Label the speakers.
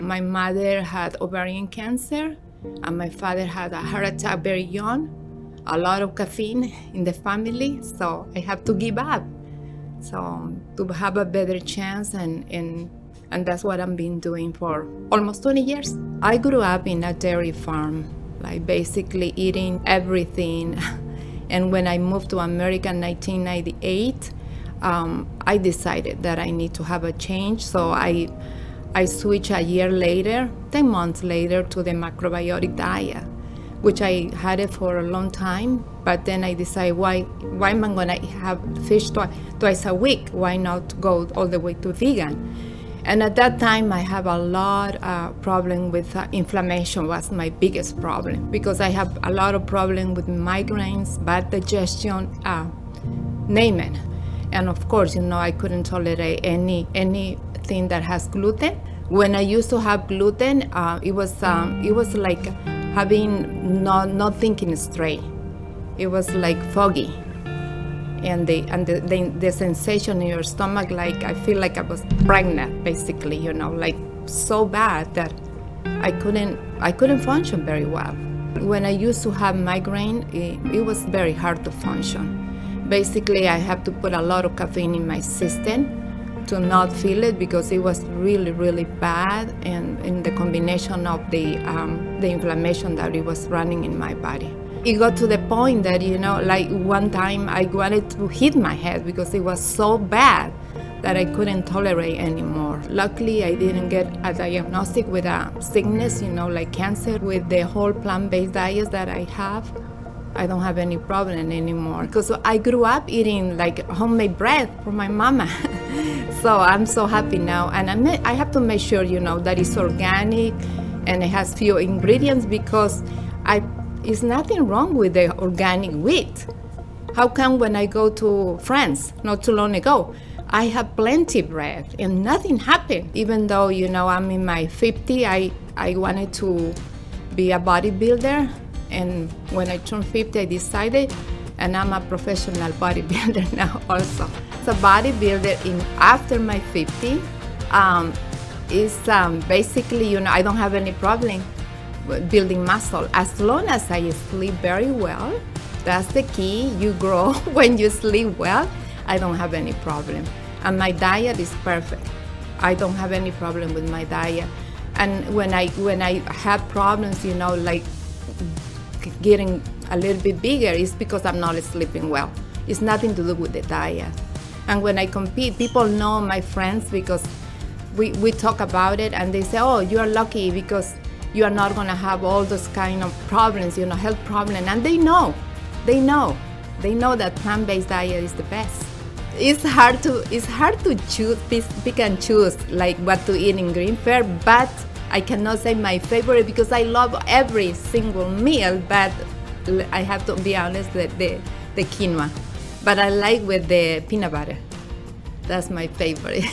Speaker 1: My mother had ovarian cancer, and my father had a heart attack very young. A lot of caffeine in the family, so I have to give up. So to have a better chance, and that's what I've been doing for almost 20 years. I grew up in a dairy farm, like basically eating everything. And when I moved to America in 1998, I decided that I need to have a change. So I switched a year later, 10 months later, to the macrobiotic diet, which I had it for a long time. But then I decided, why am I gonna have fish twice a week? Why not go all the way to vegan? And at that time, I have a lot of problem with inflammation was my biggest problem, because I have a lot of problem with migraines, bad digestion, name it. And of course, I couldn't tolerate anything that has gluten. When I used to have gluten, it was like having not thinking straight. It was like foggy. And the sensation in your stomach, like I feel like I was pregnant, basically, like so bad that I couldn't function very well. When I used to have migraine, it was very hard to function. Basically, I have to put a lot of caffeine in my system to not feel it, because it was really, really bad, and in the combination of the inflammation that it was running in my body. It got to the point that, like one time I wanted to hit my head because it was so bad that I couldn't tolerate anymore. Luckily, I didn't get a diagnostic with a sickness, like cancer. With the whole plant-based diet that I have, I don't have any problem anymore, because I grew up eating like homemade bread from my mama. So I'm so happy now, and I have to make sure, that it's organic and it has few ingredients, because it's nothing wrong with the organic wheat. How come when I go to France not too long ago, I have plenty bread and nothing happened? Even though, I'm in my 50s, I wanted to be a bodybuilder. And when I turned 50, I decided, and I'm a professional bodybuilder now also. So bodybuilder after my 50 is basically, I don't have any problem with building muscle. As long as I sleep very well, that's the key. You grow when you sleep well. I don't have any problem. And my diet is perfect. I don't have any problem with my diet. And when I have problems, like getting a little bit bigger, is because I'm not sleeping well. It's nothing to do with the diet. And when I compete, people know, my friends, because we talk about it, and they say, oh, you are lucky because you are not gonna have all those kind of problems, health problems. And they know that plant-based diet is the best. It's hard to choose, pick and choose like what to eat in green fare, but I cannot say my favorite because I love every single meal, but I have to be honest, the quinoa. But I like with the peanut butter. That's my favorite.